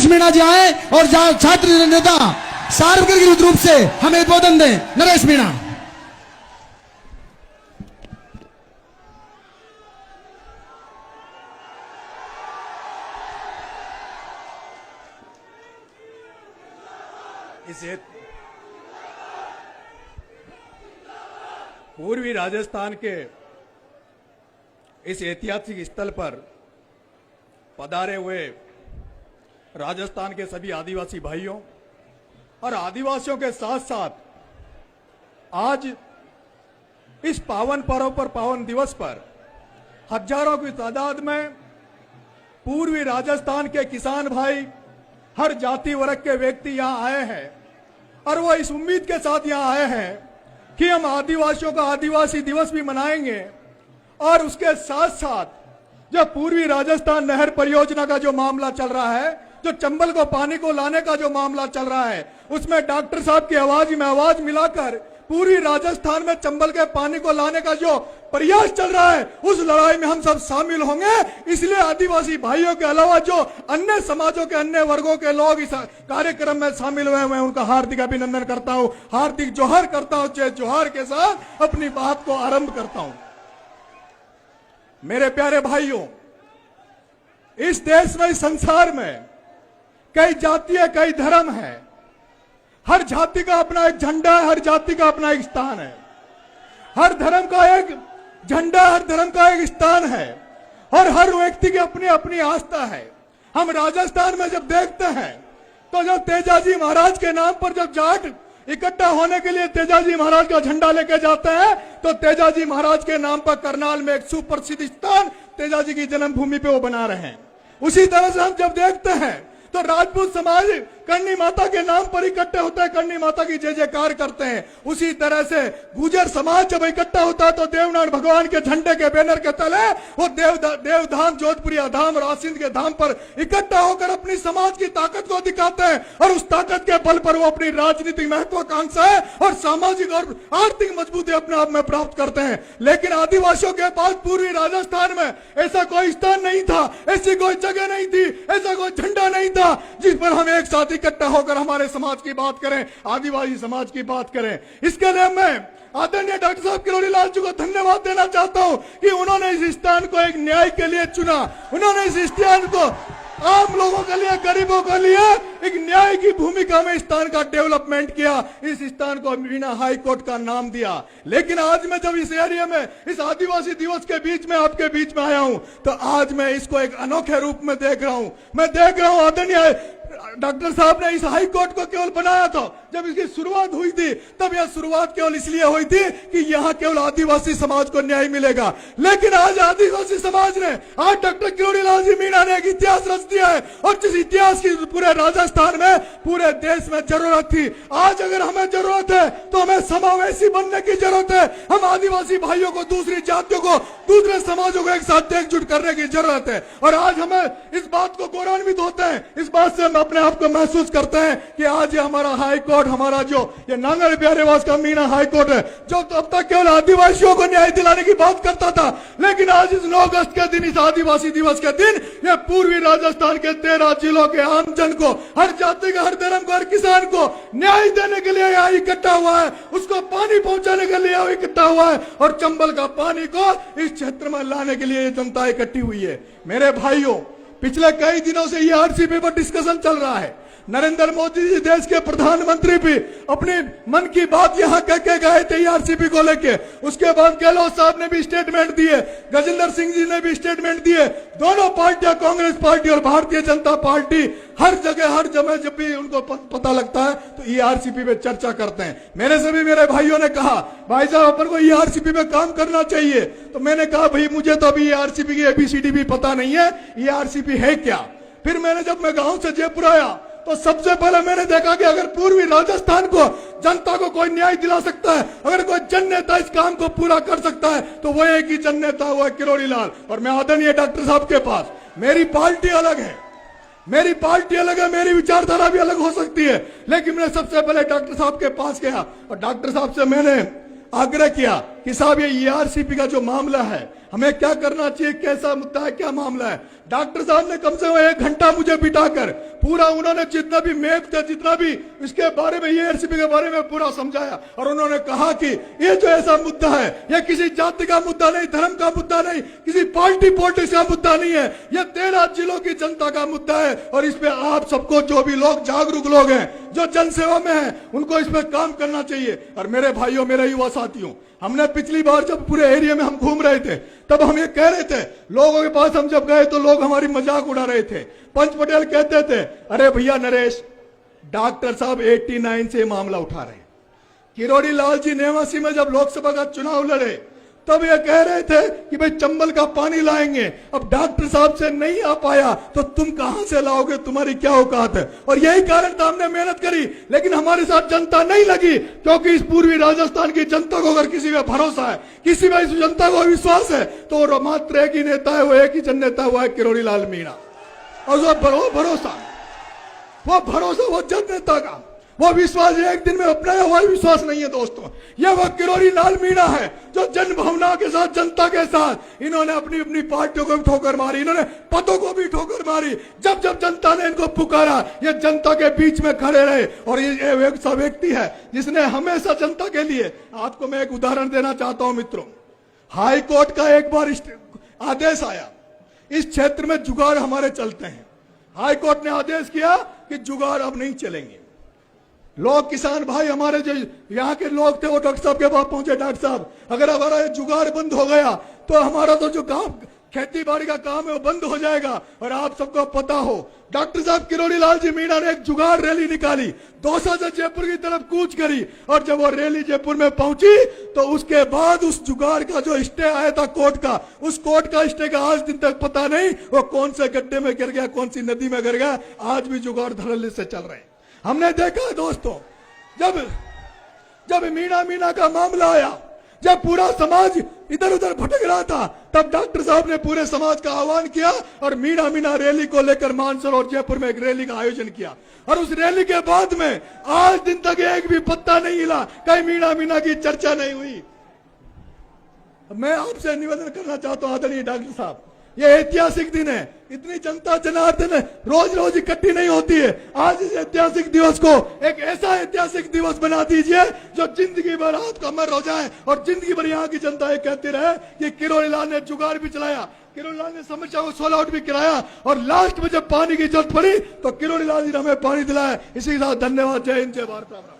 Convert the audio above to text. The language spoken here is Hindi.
मीणा जी आए और छात्र नेता सार्वजनिक रूप से हमें उद्बोधन दें। नरेश मीणा। पूर्वी राजस्थान के इस ऐतिहासिक स्थल पर पधारे हुए राजस्थान के सभी आदिवासी भाइयों और आदिवासियों के साथ साथ आज इस पावन पर्व पर, पावन दिवस पर हजारों की तादाद में पूर्वी राजस्थान के किसान भाई, हर जाति वर्ग के व्यक्ति यहां आए हैं और वो इस उम्मीद के साथ यहां आए हैं कि हम आदिवासियों का आदिवासी दिवस भी मनाएंगे और उसके साथ साथ जो पूर्वी राजस्थान नहर परियोजना का जो मामला चल रहा है, जो चंबल को पानी को लाने का जो मामला चल रहा है, उसमें डॉक्टर साहब की आवाज में आवाज मिलाकर पूरी राजस्थान में चंबल के पानी को लाने का जो प्रयास चल रहा है, उस लड़ाई में हम सब शामिल होंगे। इसलिए आदिवासी भाइयों के अलावा जो अन्य समाजों के अन्य वर्गों के लोग इस कार्यक्रम में शामिल हुए हैं, उनका हार्दिक अभिनंदन करता हूं, हार्दिक जोहार करता हूं। जय जोहार के साथ अपनी बात को आरंभ करता हूं। मेरे प्यारे भाइयों, इस देश में, इस संसार में कई जातियां, कई धर्म है। हर जाति का अपना एक झंडा है, हर जाति का अपना एक स्थान है, हर धर्म का एक झंडा, हर धर्म का एक स्थान है और हर व्यक्ति की अपनी अपनी आस्था है। हम राजस्थान में जब देखते हैं तो जब तेजाजी महाराज के नाम पर जब जाट इकट्ठा होने के लिए तेजाजी महाराज का झंडा लेके जाते हैं, तो तेजाजी महाराज के नाम पर करनाल में एक सुप्रसिद्ध स्थान तेजाजी की जन्मभूमि पे वो बना रहे हैं। उसी तरह से हम जब देखते हैं तो राजपूत समाज करनी माता के नाम पर इकट्ठे होते हैं, करनी माता की जय जयकार करते हैं। उसी तरह से गुर्जर समाज जब इकट्ठा होता है तो देवनारायण भगवान के झंडे के बैनर के तले वो देवधाम, जोधपुरिया धाम, रासिंद के धाम पर इकट्ठा होकर अपनी समाज की ताकत को दिखाते हैं और उस ताकत के बल पर वो अपनी राजनीतिक महत्वाकांक्षा है और सामाजिक और आर्थिक मजबूती अपने आप में प्राप्त करते हैं। लेकिन आदिवासियों के पास पूर्वी राजस्थान में ऐसा कोई स्थान नहीं था, ऐसी कोई जगह नहीं थी, ऐसा कोई झंडा नहीं था जिस पर हम एक साथ इकट्ठा होकर हमारे समाज की बात करें, आदिवासी समाज की बात करें। इसके लिए मैं आदरणीय डॉक्टर साहब किरोड़ी लाल जी को धन्यवाद देना चाहता हूं कि उन्होंने इस स्थान को एक न्याय के लिए चुना। उन्होंने इस स्थान को आम लोगों के लिए, गरीबों के लिए एक न्याय की भूमिका में स्थान का डेवलपमेंट किया। इस स्थान को मीणा हाई कोर्ट का नाम दिया। लेकिन आज मैं जब इस एरिया में, इस आदिवासी दिवस के बीच में, आपके बीच में आया हूं, तो आज मैं इसको एक अनोखे रूप में देख रहा हूं। मैं देख रहा हूं आदरणीय डॉक्टर साहब ने इस हाई कोर्ट को केवल बनाया था, जब इसकी शुरुआत हुई थी तब यह शुरुआत केवल इसलिए हुई थी कि यहां केवल आदिवासी समाज को न्याय मिलेगा। लेकिन आज आदिवासी समाज ने, आज डॉक्टर किरोड़ी लाल जी मीणा ने एक इतिहास रच दिया है और जिस इतिहास की पूरे राजस्थान में, पूरे देश में जरूरत थी, आज अगर हमें जरूरत है तो हमें समावेशी बनने की जरूरत है। हम आदिवासी भाइयों को, दूसरी जातियों को, दूसरे समाजों को एक साथ एकजुट करने की जरूरत है। और आज हमें इस बात को गौरवान्वित होते हैं, इस बात से हम अपने आप को महसूस करते हैं कि आज ये हमारा हाई कोर्ट, हमारा जो ये नांगल प्यारेवास का मीणा हाई कोर्ट है, जो तो अब तक केवल आदिवासियों को न्याय दिलाने की बात करता था, लेकिन आज इस 9 अगस्त के दिन, इस आदिवासी दिवस के दिन, ये पूर्वी राजस्थान के 13 जिलों के आमजन को, हर जाति का, हर धर्म को, हर किसान को न्याय देने के लिए यहाँ इकट्ठा हुआ है, उसको पानी पहुंचाने के लिए इकट्ठा हुआ है और चंबल का पानी को इस क्षेत्र में लाने के लिए जनता इकट्ठी हुई है। मेरे भाइयों, पिछले कई दिनों से ये आरसीपी पर डिस्कशन चल रहा है। नरेंद्र मोदी जी देश के प्रधानमंत्री भी अपने मन की बात यहां कह के गए थे आरसीपी को लेके। उसके बाद गहलोत साहब ने भी स्टेटमेंट दिए, गजेंद्र सिंह जी ने भी स्टेटमेंट दिए। दोनों पार्टियां, कांग्रेस पार्टी और भारतीय जनता पार्टी, हर जगह, हर जगह जब भी उनको पता लगता है तो ईआरसीपी पे चर्चा करते हैं। मेरे से भी मेरे भाइयों ने कहा, भाई साहब अपन को ईआरसीपी पे काम करना चाहिए। तो मैंने कहा भाई मुझे तो अभी ईआरसीपी की एबीसीडी भी पता नहीं है, ईआरसीपी है क्या। फिर मैंने जब मैं गांव से जयपुर आया तो सबसे पहले मैंने देखा कि अगर पूर्वी राजस्थान को, जनता को कोई न्याय दिला सकता है, अगर कोई जन नेता इस काम को पूरा कर सकता है तो वो एक ही जन नेता, वो है किरोड़ी लाल। और मैं आदरणीय डॉक्टर साहब के पास, मेरी पार्टी अलग है, मेरी पार्टी अलग है, मेरी विचारधारा भी अलग हो सकती है, लेकिन मैं सबसे पहले डॉक्टर साहब के पास गया और डॉक्टर साहब से मैंने आग्रह किया कि साहब ये ईआरसीपी का जो मामला है हमें क्या करना चाहिए, कैसा मुद्दा है, क्या मामला है। डॉक्टर साहब ने कम से कम 1 घंटा मुझे बिठाकर पूरा उन्होंने जितना भी मैप था, जितना भी इसके बारे में, ईआरसीपी के बारे में पूरा समझाया। और उन्होंने कहा कि ये जो ऐसा मुद्दा है, ये किसी जाति का मुद्दा नहीं, धर्म का मुद्दा नहीं, किसी पार्टी पॉलिटिक्स का मुद्दा नहीं है, ये 13 जिलों की जनता का मुद्दा है। और इस पे आप सबको, जो भी लोग जागरूक लोग हैं, जो जनसेवा में हैं, उनको इस पे काम करना चाहिए। और मेरे भाइयों, मेरे युवा साथियों, हमने पिछली बार जब पूरे एरिया में हम घूम रहे थे, तब हम ये कह रहे थे, लोगों के पास हम जब गए तो लोग हमारी मजाक उड़ा रहे थे। पंच पटेल कहते थे, अरे भैया नरेश, डॉक्टर साहब 89 से मामला उठा रहे हैं। किरोड़ी लाल जी नेवासी में जब लोकसभा का चुनाव लड़े, तब ये कह रहे थे कि भाई चंबल का पानी लाएंगे। अब डॉक्टर साहब से नहीं आ पाया तो तुम कहां से लाओगे, तुम्हारी क्या औकात है। और यही कारण था, हमने मेहनत करी, लेकिन हमारे साथ जनता नहीं लगी, क्योंकि इस पूर्वी राजस्थान की जनता को अगर किसी पे भरोसा है, किसी में इस जनता को विश्वास है, तो वो मात्र एक ही नेता है, वो एक ही जन नेता, वो है किरोड़ी लाल मीणा। और वो भरोसा, वो जन नेता का वो विश्वास एक दिन में अपनाया हुआ विश्वास नहीं है दोस्तों। यह वो किरोड़ी लाल मीणा है जो जन भावना के साथ, जनता के साथ, इन्होंने अपनी अपनी पार्टियों को भी ठोकर मारी, इन्होंने पदों को भी ठोकर मारी। जब जब जनता ने इनको पुकारा, ये जनता के बीच में खड़े रहे। और ये एक सब व्यक्ति है जिसने हमेशा जनता के लिए, आपको मैं एक उदाहरण देना चाहता हूं मित्रों। हाई कोर्ट का एक बार आदेश आया, इस क्षेत्र में जुगाड़ हमारे चलते हैं। हाई कोर्ट ने आदेश किया कि जुगाड़ अब नहीं चलेंगे। लोग, किसान भाई हमारे जो यहाँ के लोग थे, वो डॉक्टर साहब के पास पहुंचे, डॉक्टर साहब अगर हमारा ये जुगाड़ बंद हो गया तो हमारा तो जो काम, खेती बाड़ी का काम है, वो बंद हो जाएगा। और आप सबको पता हो, डॉक्टर साहब किरोड़ी लाल जी मीणा ने एक जुगाड़ रैली निकाली, दौसा से जयपुर की तरफ कूच करी। और जब वो रैली जयपुर में पहुंची तो उसके बाद उस जुगाड़ का जो स्टे आया था कोर्ट का, उस कोर्ट का स्टे का आज दिन तक पता नहीं वो कौन से गड्ढे में गिर गया, कौन सी नदी में गिर गया। आज भी जुगाड़ धड़ल्ले से चल रहे हैं। हमने देखा है दोस्तों, जब मीणा का मामला आया, जब पूरा समाज इधर उधर भटक रहा था, तब डॉक्टर साहब ने पूरे समाज का आह्वान किया और मीणा रैली को लेकर मानसरोवर जयपुर में एक रैली का आयोजन किया। और उस रैली के बाद में आज दिन तक एक भी पत्ता नहीं हिला, कहीं मीणा की चर्चा नहीं हुई। मैं आपसे निवेदन करना चाहता हूं आदरणीय डॉक्टर साहब, ये ऐतिहासिक दिन है। इतनी जनता जनार्दन रोज रोज इकट्ठी नहीं होती है। आज इस ऐतिहासिक दिवस को एक ऐसा ऐतिहासिक दिवस बना दीजिए जो जिंदगी भर हाथ का अमर हो जाए और जिंदगी भर यहाँ की जनता ये कहती रहे कि किरोड़ी लाल ने जुगाड़ भी चलाया, किरोड़ी लाल ने समस्या को सोल्व आउट भी कराया। और लास्ट में जब पानी की जरूरत पड़ी तो किरोड़ी लाल जी ने हमें पानी दिलाया। इसी के साथ धन्यवाद। जय हिंद, जय भारत।